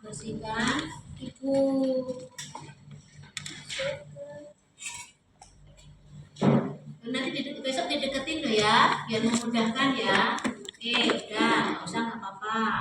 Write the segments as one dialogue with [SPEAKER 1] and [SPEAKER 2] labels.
[SPEAKER 1] bersihkan ibu. Nanti besok dideketin loh ya, biar memudahkan ya. Oke, udah, nggak usah, nggak apa-apa.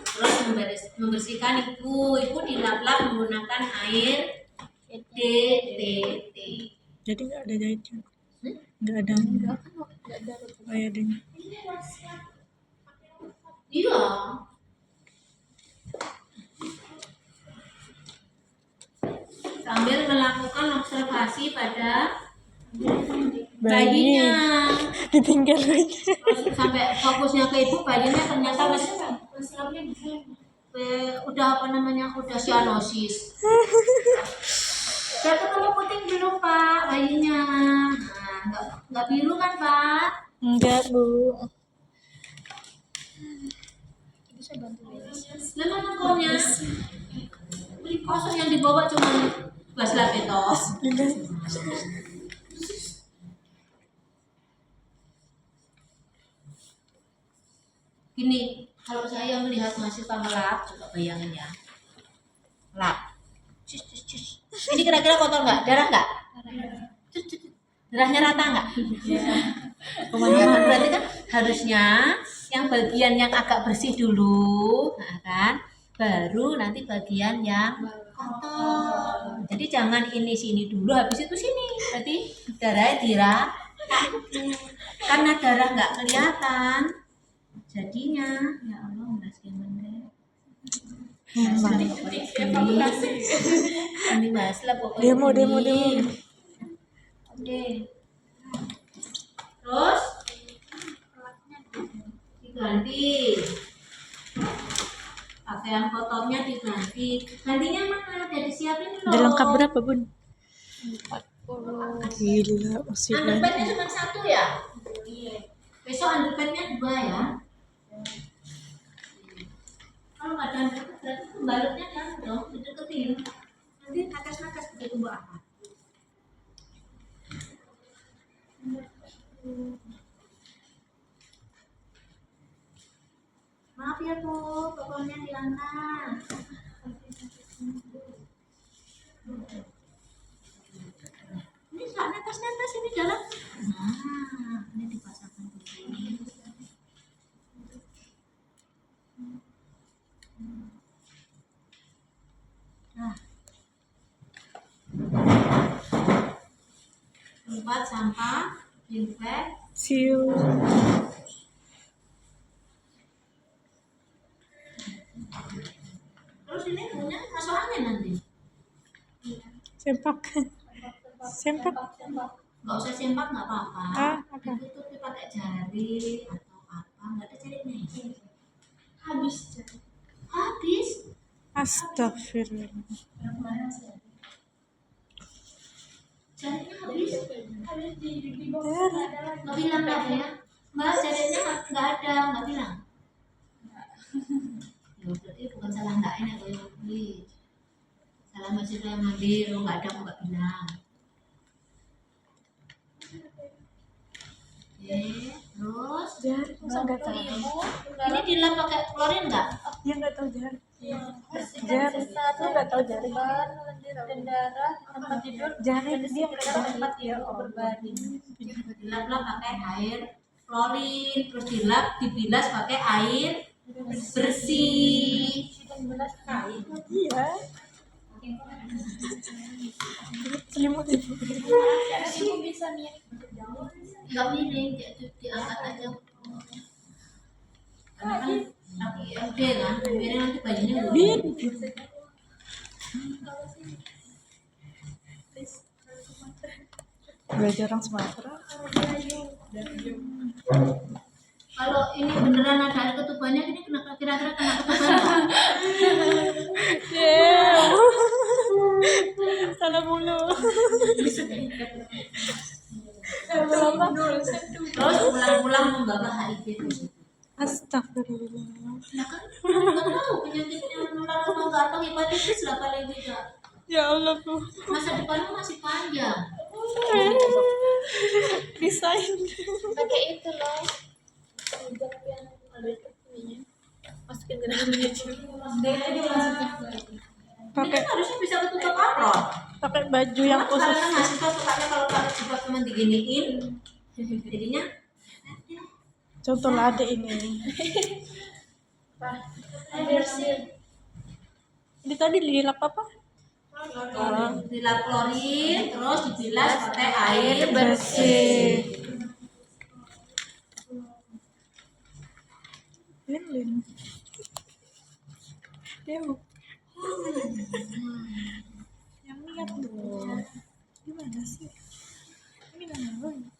[SPEAKER 1] Terus membersihkan ibu dilap-lap menggunakan air DTT.
[SPEAKER 2] Jadi nggak ada jahitnya? Nggak ada. Oh ya deh.
[SPEAKER 1] Iya. Sambil melakukan observasi pada bayinya.
[SPEAKER 2] Ditinggal aja.
[SPEAKER 1] Terus sampai fokusnya ke ibu, bayinya ternyata udah udah cyanosis. Udah ketemu puting belum Pak bayinya? Nah, nggak biru kan Pak?
[SPEAKER 2] Enggak Bu.
[SPEAKER 1] Bisa bantu mana komnya? Kosong yang dibawa cuma gelas lapetos. Gini, kalau saya melihat mahasiswa ngelap, coba bayangin ya. Lap. Ini kira-kira kotor nggak? Darah nggak? Darahnya rata nggak? Kemana-mana. Berarti kan harusnya yang bagian yang agak bersih dulu, nah kan? Baru nanti bagian yang kotor. Jadi jangan ini sini dulu, habis itu sini. Berarti darahnya dirata. Karena darah nggak kelihatan, jadinya ya Allah beras gimana? Ini bahas lah pokoknya.
[SPEAKER 2] Demo.
[SPEAKER 1] Oke. Terus diganti. Pakaian kotornya diganti. Gantinya mana? Udah disiapin loh.
[SPEAKER 2] Udah lengkap berapa Bun?
[SPEAKER 1] 40.
[SPEAKER 2] Gila, masih banyak.
[SPEAKER 1] Underpantnya cuma 1 ya? Besok underpantnya 2 ya? Kalau nggak ada underpant berarti pembalutnya kan dong, dideketin. Nanti nakas-nakas begitu buat apa? Maaf ya Bu, pokoknya diangkat. Ini saat netes-netes ini dalam. Nah, ini dipasangkan begini. Nah, tempat sampah, infek.
[SPEAKER 2] See you.
[SPEAKER 1] Terus ini punya masuk angin nanti.
[SPEAKER 2] Sempak.
[SPEAKER 1] Nggak usah sempak nggak apa-apa.
[SPEAKER 2] Apa?
[SPEAKER 1] Ditutup pakai jari atau apa, nggak ada jarinya. Habis.
[SPEAKER 2] Astagfirullah.
[SPEAKER 1] Jarinya habis. Nggak bilang nggak ya? Mbak jarinya nggak ada, nggak bilang. Ya, berarti bukan salah nggak ini atau yang beli. Salah masih yang ngambil, nggak ada nggak bilang. Oke, terus
[SPEAKER 2] Jari, masa nggak tahu?
[SPEAKER 1] ini dilap pakai klorin nggak?
[SPEAKER 2] Ya nggak tahu jari. Jari, lu nggak tahu jari?
[SPEAKER 3] Darah tempat tidur
[SPEAKER 2] Jari dia nggak tahu.
[SPEAKER 3] tempat ya berbadi.
[SPEAKER 1] Dilap-lap pakai air klorin, terus dibilas pakai air bersih.
[SPEAKER 2] Iya. Selimut ibu.
[SPEAKER 3] Ibu bisa nih
[SPEAKER 1] Nggak miring, diangkat aja. Karena kan lagi MD kan, miring nanti bajunya
[SPEAKER 2] Bin. Belajar orang Sumatera.
[SPEAKER 1] Kalau ini beneran ada air ketubannya, ini kira-kira kena ketuban nggak?
[SPEAKER 2] Salah mulu.
[SPEAKER 1] Terus pulang-pulang membawa HIV.
[SPEAKER 2] Astagfirullah.
[SPEAKER 1] Nah kan nggak tahu penyakitnya menular atau nggak, atau hepatitis lah paling tidak.
[SPEAKER 2] Ya Allah Bu.
[SPEAKER 1] Masa depanmu masih panjang.
[SPEAKER 2] Desain.
[SPEAKER 3] pakai itu loh. Yang ada ininya.
[SPEAKER 2] Masukin ke dalam baju.
[SPEAKER 1] Ini kan harusnya bisa ketutup aurat.
[SPEAKER 2] Pakai baju yang
[SPEAKER 1] Cuma
[SPEAKER 2] khusus.
[SPEAKER 1] kadang mahasiswa sukanya kalau pakai jilbab cuma diginiin, jadinya
[SPEAKER 2] Contoh lah adik ini. Ini tadi dilap apa?
[SPEAKER 1] dilap klorin, terus dibilas pakai air
[SPEAKER 2] Bersih. Lilin. Dew. Yang lihat dong. Gimana sih? Ini namanya.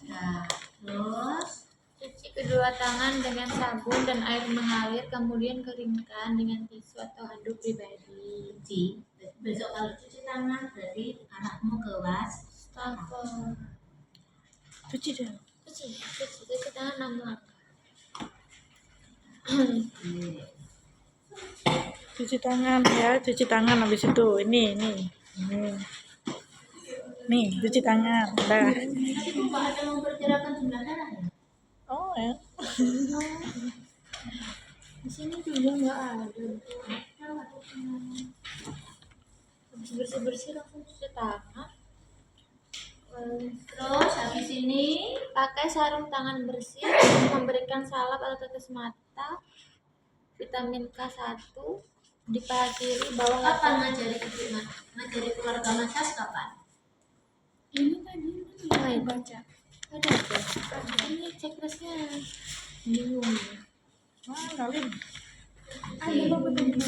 [SPEAKER 1] Nah, terus
[SPEAKER 3] Cuci kedua tangan dengan sabun dan air mengalir, kemudian keringkan dengan tisu atau handuk pribadi.
[SPEAKER 1] cuci. Besok kalau cuci tangan berarti anakmu ke
[SPEAKER 3] Wastafel.
[SPEAKER 2] Cuci deh.
[SPEAKER 3] Cuci tangan 6 langkah.
[SPEAKER 2] Cuci tangan ya, cuci tangan habis itu. Ini. Nih, cuci tangan. Dah.
[SPEAKER 1] Tapi kok nggak ada memperkirakan jumlah darah ya?
[SPEAKER 2] Oh ya.
[SPEAKER 3] Di sini juga nggak ada. Habis bersih-bersih langsung cuci tangan.
[SPEAKER 1] Terus habis ini
[SPEAKER 3] Pakai sarung tangan bersih, memberikan salep atau tetes mata, vitamin K1, di paha kiri, bawah
[SPEAKER 1] kapan
[SPEAKER 3] mata.
[SPEAKER 1] ngajari ibu ngajari keluarga masas kapan?
[SPEAKER 3] Ini tadi mulai baca. Ada. Ini checklistnya. Bingung.
[SPEAKER 2] Kalian.
[SPEAKER 3] Ada apa tadi?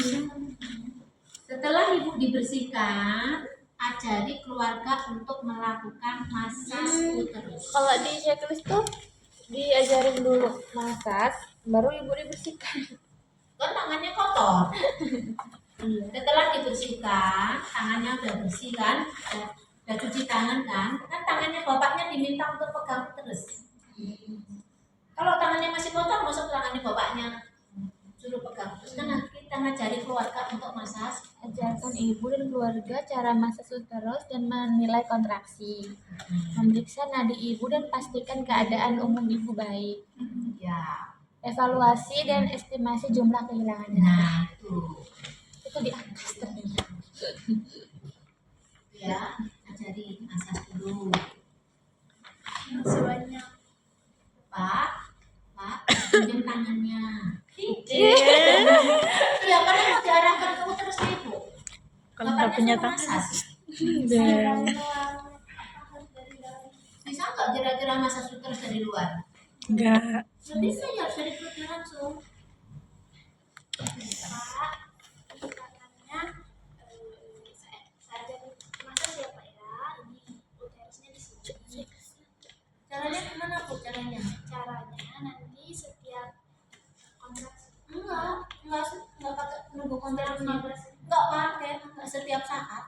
[SPEAKER 1] Setelah ibu dibersihkan, ajari keluarga untuk melakukan masas uterus.
[SPEAKER 3] Kalau di checklist tuh diajarin dulu masak, baru ibu dibersihkan.
[SPEAKER 1] Kan tangannya kotor. Setelah dibersihkan, tangannya udah bersih kan, udah cuci tangan kan tangannya bapaknya diminta untuk pegang terus. Kalau tangannya masih kotor, masuk tangannya bapaknya suruh pegang terus kan nanti kita ngajari keluarga untuk masas.
[SPEAKER 3] Ajarkan ibu dan keluarga cara masak uterus dan menilai kontraksi. Memeriksa nadi ibu dan pastikan keadaan umum ibu baik.
[SPEAKER 1] Ya,
[SPEAKER 3] Evaluasi dan estimasi jumlah kehilangannya.
[SPEAKER 1] nah
[SPEAKER 3] Itu di atas ternyata.
[SPEAKER 1] ya, ajari masas dulu.
[SPEAKER 3] Sebanyak.
[SPEAKER 1] Pak, pinjam tangannya. Iya, karena mau diarahkan ke uterus ibu.
[SPEAKER 2] Kalau nggak punya tangan.
[SPEAKER 1] masas. Bisa nggak kira-kira masas uterus dari luar?
[SPEAKER 2] Enggak.
[SPEAKER 1] Nggak bisa ya, harus dari perutnya langsung.
[SPEAKER 3] Tangannya saya masa siapa ya? Ini uterusnya di sini.
[SPEAKER 1] Caranya gimana bu? Caranya?
[SPEAKER 3] Caranya nanti setiap kontraksi
[SPEAKER 1] Enggak pakai nunggu kontraksi. Enggak setiap saat.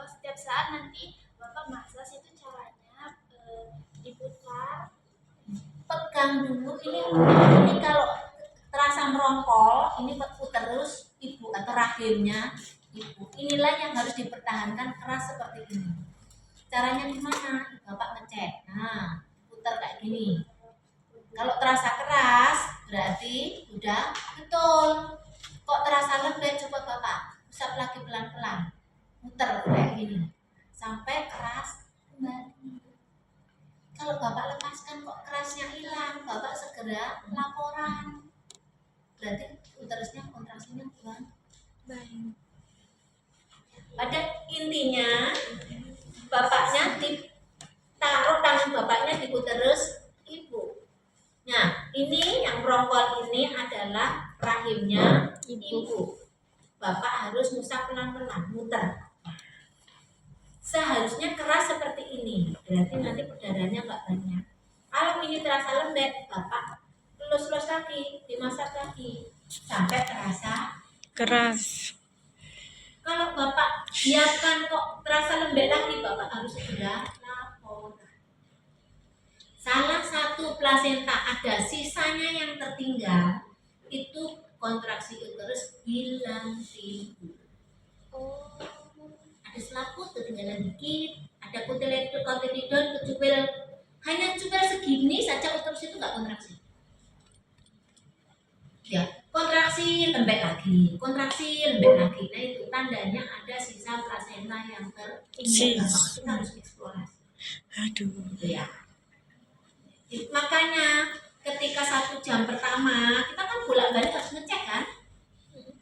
[SPEAKER 3] setiap saat nanti bapak massage itu caranya diputar.
[SPEAKER 1] Pegang dulu ini kalau terasa merongkol, ini uterus ibu atau rahimnya ibu. Inilah yang harus dipertahankan keras seperti ini. Caranya gimana? Bapak ngecek. Nah, putar kayak gini. Kalau terasa keras, berarti udah betul. Kok terasa lembek, coba Bapak usap lagi pelan-pelan. Putar kayak gini. Sampai keras kembali. Kalau Bapak lepaskan kok kerasnya hilang, Bapak segera laporan. Berarti uterusnya kontraksinya kurang baik. Pada intinya, Bapaknya taruh tangan Bapaknya di uterus ibu. Nah, ini yang merongkol ini adalah rahimnya ibu. Bapak harus ngusap pelan-pelan, muter. Seharusnya keras seperti ini, berarti nanti perdarahannya nggak banyak. Kalau ini terasa lembek, Bapak lulus lagi, dimasak lagi sampai terasa
[SPEAKER 2] Keras.
[SPEAKER 1] Kalau Bapak biarkan kok terasa lembek lagi, Bapak harus segera lapor. Salah satu plasenta ada sisanya yang tertinggal, itu kontraksi uterus hilang timbul. Ada selaput ketinggalan dikit, ada kotilidon kecupil, hanya cupil segini saja uterus itu nggak kontraksi. Ya, kontraksi lembek lagi, kontraksi lembek lagi. Nah itu tandanya ada sisa plasenta yang tertinggal. Maka kita harus eksplorasi.
[SPEAKER 2] Aduh.
[SPEAKER 1] Gitu ya. Makanya ketika 1 jam pertama kita kan bolak-balik harus ngecek kan.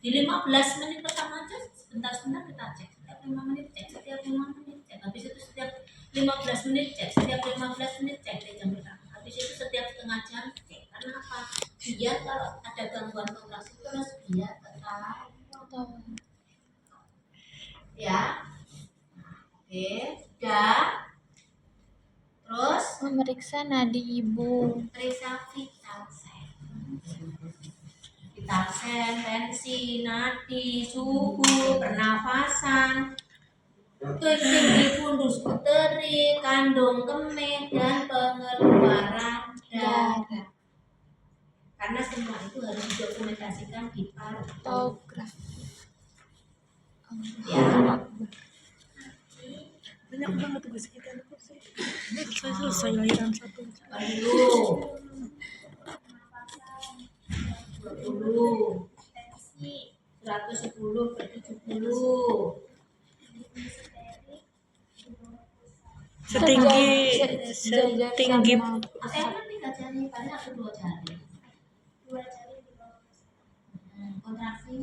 [SPEAKER 1] Di 15 menit pertama aja sebentar-sebentar kita cek. Setiap 5 menit cek, setiap 5 menit cek. Habis itu setiap 15 menit cek, setiap 15 menit cek di jam pertama. Habis itu setiap setengah jam cek. Karena apa? Biar kalau ada gangguan kontraksi terus biar tetap ya. Oke, sudah. Terus
[SPEAKER 3] Memeriksa nadi ibu.
[SPEAKER 1] periksa vital sign. Vital sign, tensi, nadi, suhu, pernafasan, kencing di fundus uteri, kandung kemih, dan pengeluaran darah. Karena semua itu harus didokumentasikan di
[SPEAKER 3] Kartograf.
[SPEAKER 1] ya.
[SPEAKER 2] Banyak banget tugas kita. Saya selesai lahiran 1 jam.
[SPEAKER 1] 20, 110 per 70.
[SPEAKER 2] Setinggi
[SPEAKER 1] Saya kan 3 jari, paling aku 2 jari. Kontraksi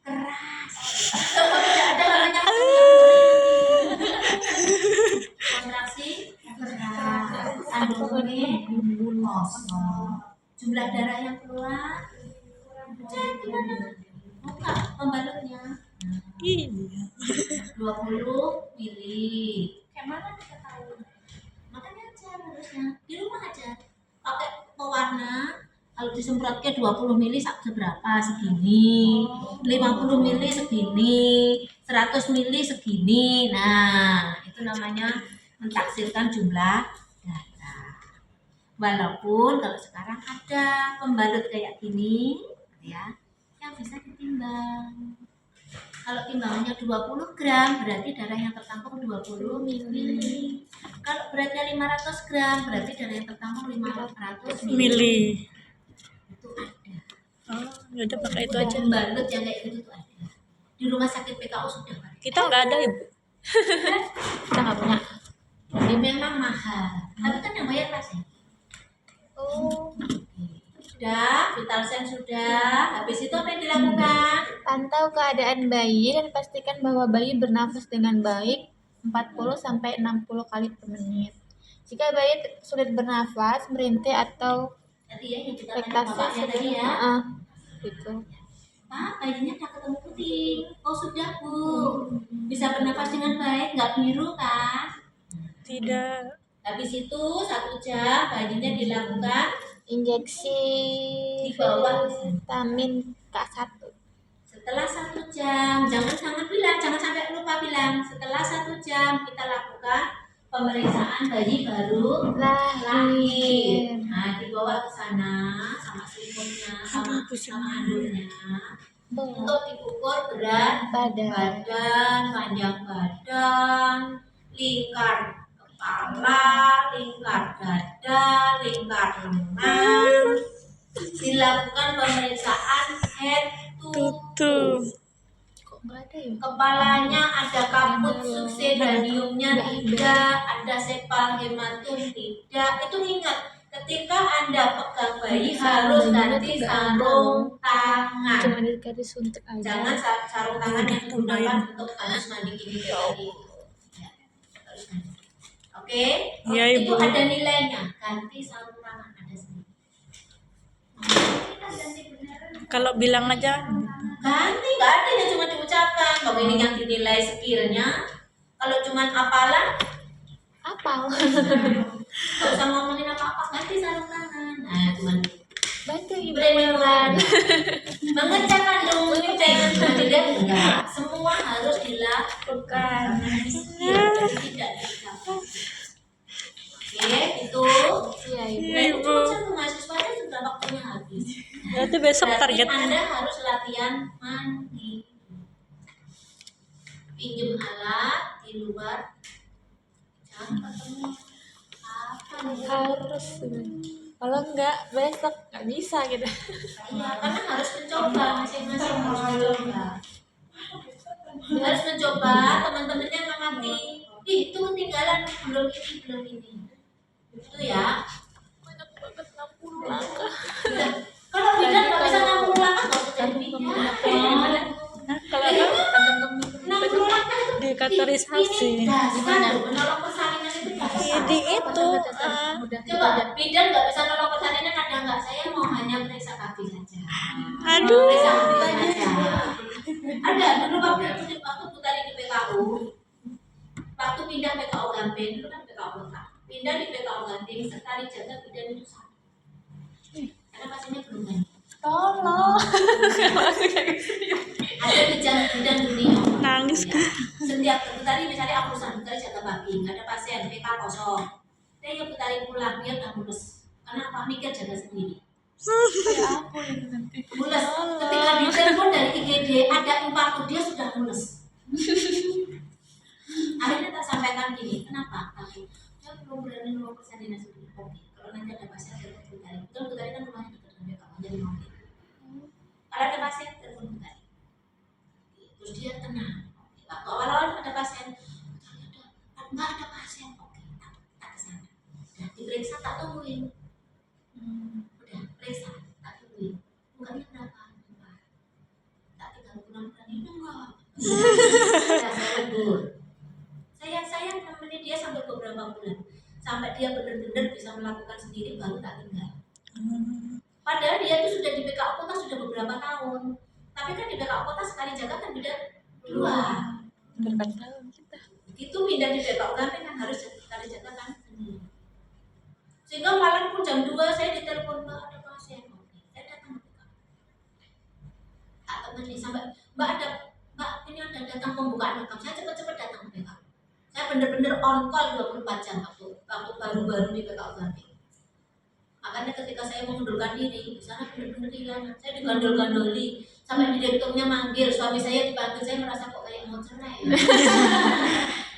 [SPEAKER 1] keras. Tidak ada namanya kontraksi keras. Kandung kemih kosong. Jumlah darah yang keluar. Cek gimana? Buka pembalutnya.
[SPEAKER 2] iya.
[SPEAKER 1] 20 mili. Kayak mana kita tahu? Makanya aja harusnya di rumah aja pakai pewarna. Kalau disemprotnya 20 mili seberapa? Segini. 50 mili segini. 100 mili segini. Nah, itu namanya mentaksirkan jumlah darah. Walaupun kalau sekarang ada pembalut kayak gini, ya, yang bisa ditimbang. Kalau timbangannya 20 gram, berarti darah yang tertampung 20 mili. Kalau beratnya 500 gram, berarti darah yang tertampung 500 mili. Itu ada.
[SPEAKER 2] Oh, yaudah pakai itu
[SPEAKER 1] Udah
[SPEAKER 2] aja.
[SPEAKER 1] pembalut yang kayak gitu tuh ada. Di rumah sakit PKU sudah ada.
[SPEAKER 2] Kita nggak ada, Ibu.
[SPEAKER 3] Kita nggak punya.
[SPEAKER 1] Jadi memang mahal. Tapi kan yang bayar pasti.
[SPEAKER 3] Oh,
[SPEAKER 1] Sudah, vital sign sudah. Habis itu apa yang dilakukan?
[SPEAKER 3] pantau keadaan bayi dan pastikan bahwa bayi bernafas dengan baik 40 sampai 60 kali per menit. Jika bayi sulit bernafas, merintih atau
[SPEAKER 1] Tadi ya yang kita tanya
[SPEAKER 3] rektasi
[SPEAKER 1] bapaknya tadi ya.
[SPEAKER 3] gitu.
[SPEAKER 1] Pak, bayinya udah ketemu puting. Oh sudah Bu. Bisa bernafas dengan baik, nggak biru kan?
[SPEAKER 2] Tidak.
[SPEAKER 1] Habis itu 1 jam bayinya dilakukan
[SPEAKER 3] Injeksi
[SPEAKER 1] di bawah.
[SPEAKER 3] vitamin K1.
[SPEAKER 1] Setelah 1 jam, jangan bilang, jangan sampai lupa bilang. Setelah 1 jam kita lakukan pemeriksaan bayi baru lahir. Nah, dibawa ke sana sama selimutnya, sama anduknya. Untuk diukur berat
[SPEAKER 3] Badan.
[SPEAKER 1] panjang badan, lingkar kepala, lingkar dada, lingkar lengan. Dilakukan pemeriksaan head to toe.
[SPEAKER 3] Kok nggak ada ya?
[SPEAKER 1] Kepalanya ada kaput subsedaniumnya tidak, ada sepal hematum tidak. Itu ingat, ketika Anda pegang bayi harus ganti sarung tangan.
[SPEAKER 3] Cuma dikasih suntik aja.
[SPEAKER 1] Jangan sarung tangan yang digunakan untuk habis mandi gini tadi. Ya, harus ganti. Oke,
[SPEAKER 2] Iya,
[SPEAKER 1] itu
[SPEAKER 2] Ibu.
[SPEAKER 1] ada nilainya. Ganti sarung tangan ada sendiri.
[SPEAKER 3] Kalau bilang aja
[SPEAKER 1] Ganti, nggak ada yang cuma diucapkan. Kalau ini yang dinilai skillnya, kalau cuma hafalan,
[SPEAKER 3] apal.
[SPEAKER 1] nggak usah ngomongin apa-apa, ganti sarung tangan. Nah, cuma
[SPEAKER 3] Bantu ibu
[SPEAKER 1] beneran mengecek kandung nutrien tidak enggak, semua harus dilakukan karena ini skill, jadi tidak diucapkan. Oke, itu.
[SPEAKER 3] Iya ibu.
[SPEAKER 1] Nah, itu cuma satu mahasiswanya sudah waktunya habis.
[SPEAKER 2] Berarti besok
[SPEAKER 1] Berarti
[SPEAKER 2] targetnya.
[SPEAKER 1] Anda harus latihan mandi. Pinjam alat di luar jam ketemu apa nih?
[SPEAKER 3] Harus Kalau enggak besok nggak bisa gitu.
[SPEAKER 1] Iya, karena harus mencoba, masing-masing harus mencoba. Harus mencoba, teman-temannya mengamati. Ih, itu ketinggalan belum ini, belum ini. Itu ya.
[SPEAKER 3] Banyak banget 60 langkah.
[SPEAKER 1] Ya. Kalau bidan nggak bisa 60 langkah, nggak usah jadi bidan.
[SPEAKER 2] Kalau
[SPEAKER 1] Iya,
[SPEAKER 2] apa?
[SPEAKER 1] 60 langkah itu
[SPEAKER 2] Di kategorisasi.
[SPEAKER 1] ini dasar loh, menolong persalinan itu dasar.
[SPEAKER 2] Di itu
[SPEAKER 1] Coba bidan nggak bisa nolong persalinan, ada nggak? Saya mau hanya periksa kaki saja.
[SPEAKER 2] aduh.
[SPEAKER 1] Periksa kaki saja. Ada dulu waktu putari di PKU, waktu pindah PKU Gamping, dulu kan PKU lengkap. Pindah di PKU Gamping, sekali jaga bidan itu satu. Karena pasiennya belum banyak.
[SPEAKER 3] Tolong.
[SPEAKER 1] Ada bidan dunia.
[SPEAKER 2] Nangis kan?
[SPEAKER 1] Setiap putari misalnya aku perusahaan putari jaga pagi, nggak ada pasien, PK kosong. Saya yang putari pulang, dia udah mulus. Karena apa? Mikir jaga sendiri.
[SPEAKER 3] Ya ampun itu nanti.
[SPEAKER 1] Mulus. Ketika ditelepon dari IGD ada infarksi, dia sudah mulus. Akhirnya tak sampaikan gini, kenapa? Tapi saya belum berani nolong persalinan sendiri. Oke, kalau nanti ada pasien telepon putari. Betul putari kan rumahnya dekat dengan PK, jadi mobil. Kalau ada pasien telepon putari. Terus dia tenang. Waktu awal-awal ada pasien, nggak ada pasien, oke, tak kesana. Udah diperiksa, tak tungguin. Udah periksa, tak tungguin. Mukanya berapa? Tak 36 bulan ini enggak. Udah saya tegur. Saya nemenin dia sampai beberapa bulan, sampai dia benar-benar bisa melakukan sendiri, baru tak tinggal. Padahal dia itu sudah di PKU Kota sudah beberapa tahun, tapi kan di PKU Kota sekali jaga kan beda 2.
[SPEAKER 3] Berkata kita.
[SPEAKER 1] Itu pindah di PKU Gamping kan harus sekali jaga kan sendiri. Sehingga malam pun jam 2 saya ditelepon, Mbak ada pasien. Oke, saya datang ke PKU. Tak temani sampai Mbak ini ada datang pembukaan makam. Saya cepat-cepat datang ke PKU. Saya benar-benar on call 24 jam waktu baru-baru di PKU Gamping. Makanya ketika saya mengundurkan diri, di sana benar-benar kehilangan. Saya digandol-gandoli sampai direkturnya manggil, suami saya dipanggil, saya merasa kok kayak mau cerai.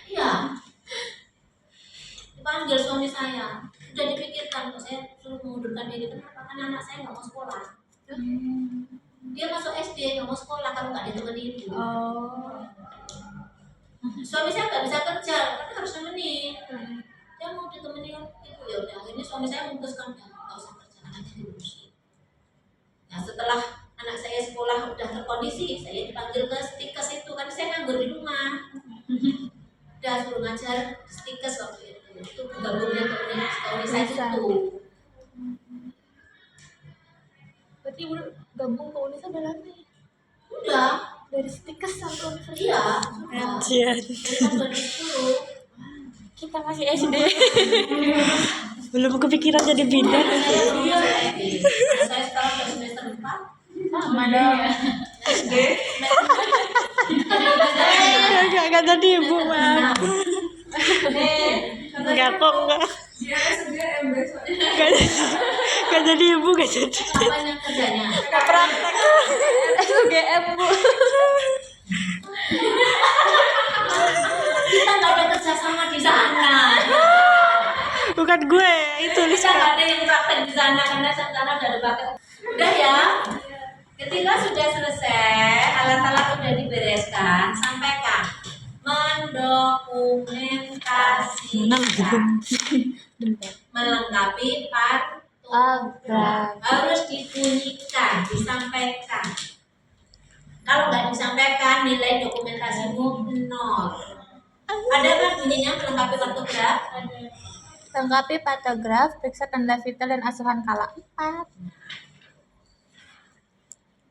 [SPEAKER 1] Iya, dipanggil suami saya, sudah dipikirkan kok saya suruh mengundurkan diri. Kenapa? Karena anak saya nggak mau sekolah. Dia masuk SD nggak mau sekolah kalau nggak ditemani ibu. Suami saya nggak bisa kerja karena harus nemenin. Dia mau ditemani ibu, ya udah. Akhirnya suami saya memutuskan nggak usah kerja, anaknya diurusin. Nah setelah anak saya sekolah udah terkondisi, saya dipanggil ke stikes itu kan saya nganggur di rumah. Udah suruh ngajar stikes waktu itu gabungnya ke universitas itu.
[SPEAKER 3] Berarti ibu gabung ke Unisa udah lama ya?
[SPEAKER 1] Udah,
[SPEAKER 3] Dari stikes sampai universitas.
[SPEAKER 1] iya, sudah.
[SPEAKER 2] Anjir.
[SPEAKER 1] Dari tahun 2010.
[SPEAKER 3] Kita masih SD.
[SPEAKER 2] Belum kepikiran jadi bidan.
[SPEAKER 1] Saya belum masuk SD. Saya sekarang udah semester 4.
[SPEAKER 3] Sama dong.
[SPEAKER 1] SD.
[SPEAKER 2] Gak jadi ibu mah. Enggak kok enggak. Gak jadi ibu gak jadi.
[SPEAKER 1] Apanya kerjanya?
[SPEAKER 3] Praktek. SUGM bu.
[SPEAKER 1] Kita nggak ada kerja sama di sana.
[SPEAKER 2] Bukan gue, itu
[SPEAKER 1] Kita
[SPEAKER 2] Liska.
[SPEAKER 1] nggak ada yang praktek di sana karena sana udah ada pakai. Udah ya. Ketika sudah selesai, alat-alat sudah dibereskan, sampaikan mendokumentasikan, melengkapi
[SPEAKER 3] Agraf.
[SPEAKER 1] harus dibunyikan, disampaikan. Kalau nggak disampaikan, nilai dokumentasimu 0. Ada kan bunyinya melengkapi kartograf?
[SPEAKER 3] Lengkapi patograf, periksa tanda vital dan asuhan kala 4.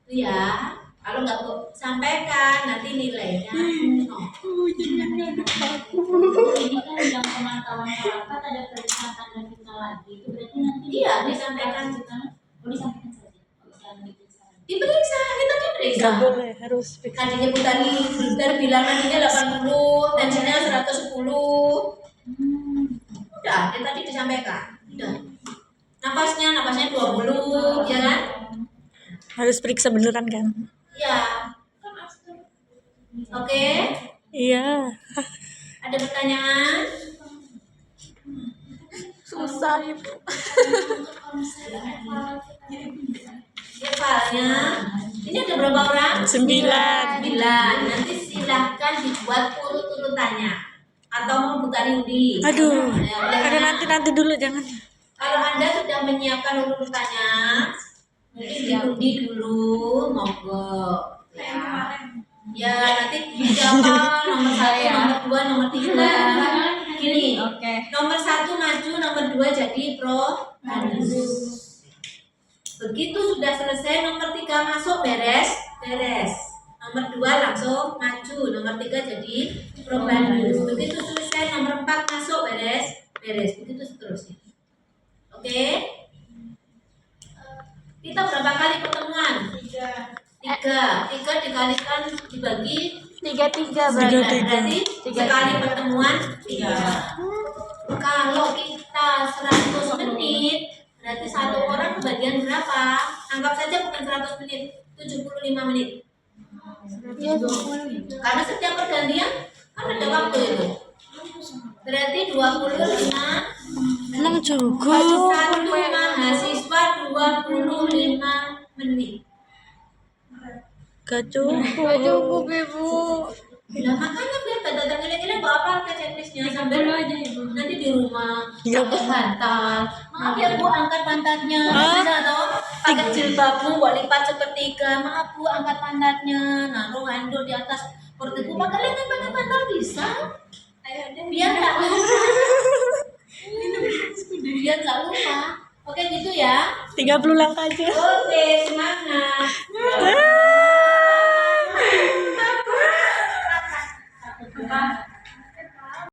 [SPEAKER 1] Ya, kalau nggak sampaikan nanti nilainya 0.
[SPEAKER 4] Ini kan yang pemantauan masyarakat ada periksa tanda vital lagi. Itu berarti nanti
[SPEAKER 1] Iya, disampaikan.
[SPEAKER 4] disampaikan saja. Jangan diperiksa.
[SPEAKER 1] Diperiksa, kita diperiksa.
[SPEAKER 2] Gak boleh, harus fix.
[SPEAKER 1] Tadinya Putari bilang tadinya 80, tensinya 110. Udah, dia tadi disampaikan. Udah. Napasnya 20, ya kan?
[SPEAKER 2] Harus periksa beneran kan?
[SPEAKER 1] Iya. Oke,
[SPEAKER 2] Iya.
[SPEAKER 1] ada pertanyaan?
[SPEAKER 2] Susah ibu.
[SPEAKER 1] Soalnya ini ada berapa orang?
[SPEAKER 2] 9.
[SPEAKER 1] 9. Nanti silahkan dibuat urut-urutannya atau mau buka undi.
[SPEAKER 2] Aduh.
[SPEAKER 1] Ya, boleh
[SPEAKER 2] Ada
[SPEAKER 1] kan?
[SPEAKER 2] nanti dulu jangan.
[SPEAKER 1] Kalau Anda sudah menyiapkan urutannya, mungkin diundi dulu, monggo. Ya, nanti siapa nomor 1, nomor 2, nomor 3. Gini.
[SPEAKER 3] Oke.
[SPEAKER 1] Nomor 1 maju, nomor 2 jadi pro. Begitu sudah selesai, nomor 3 masuk beres. Nomor 2 langsung maju, nomor 3 jadi pro. Begitu selesai, nomor 4 masuk beres. Begitu seterusnya. Oke. Kita berapa kali pertemuan? 3 dikalikan dibagi
[SPEAKER 3] 3
[SPEAKER 1] berarti sekali pertemuan 3. Kalau kita 100 menit berarti satu orang kebagian berapa? Anggap saja bukan 100 menit, 75 menit. Karena setiap pergantian kan ada waktu itu. Berarti 25.
[SPEAKER 2] Emang cukup.
[SPEAKER 1] Satu mahasiswa 25 menit.
[SPEAKER 2] Gak cukup.
[SPEAKER 3] Ibu.
[SPEAKER 1] Nah, makanya biar datang gila-gila bawa apa ke checklistnya sambil nanti di rumah
[SPEAKER 2] Iya,
[SPEAKER 1] pakai bantal. Maaf ya Bu, angkat pantatnya.
[SPEAKER 2] Ah.
[SPEAKER 1] Bisa toh? Pakai jilbabmu buat lipat sepertiga. Maaf Bu, angkat pantatnya. Naruh handuk di atas perut ibu. Kalian kan pakai bantal bisa? Biar nggak lupa. Biar nggak lupa. Oke gitu ya.
[SPEAKER 2] 30 langkah aja.
[SPEAKER 1] Oke, semangat.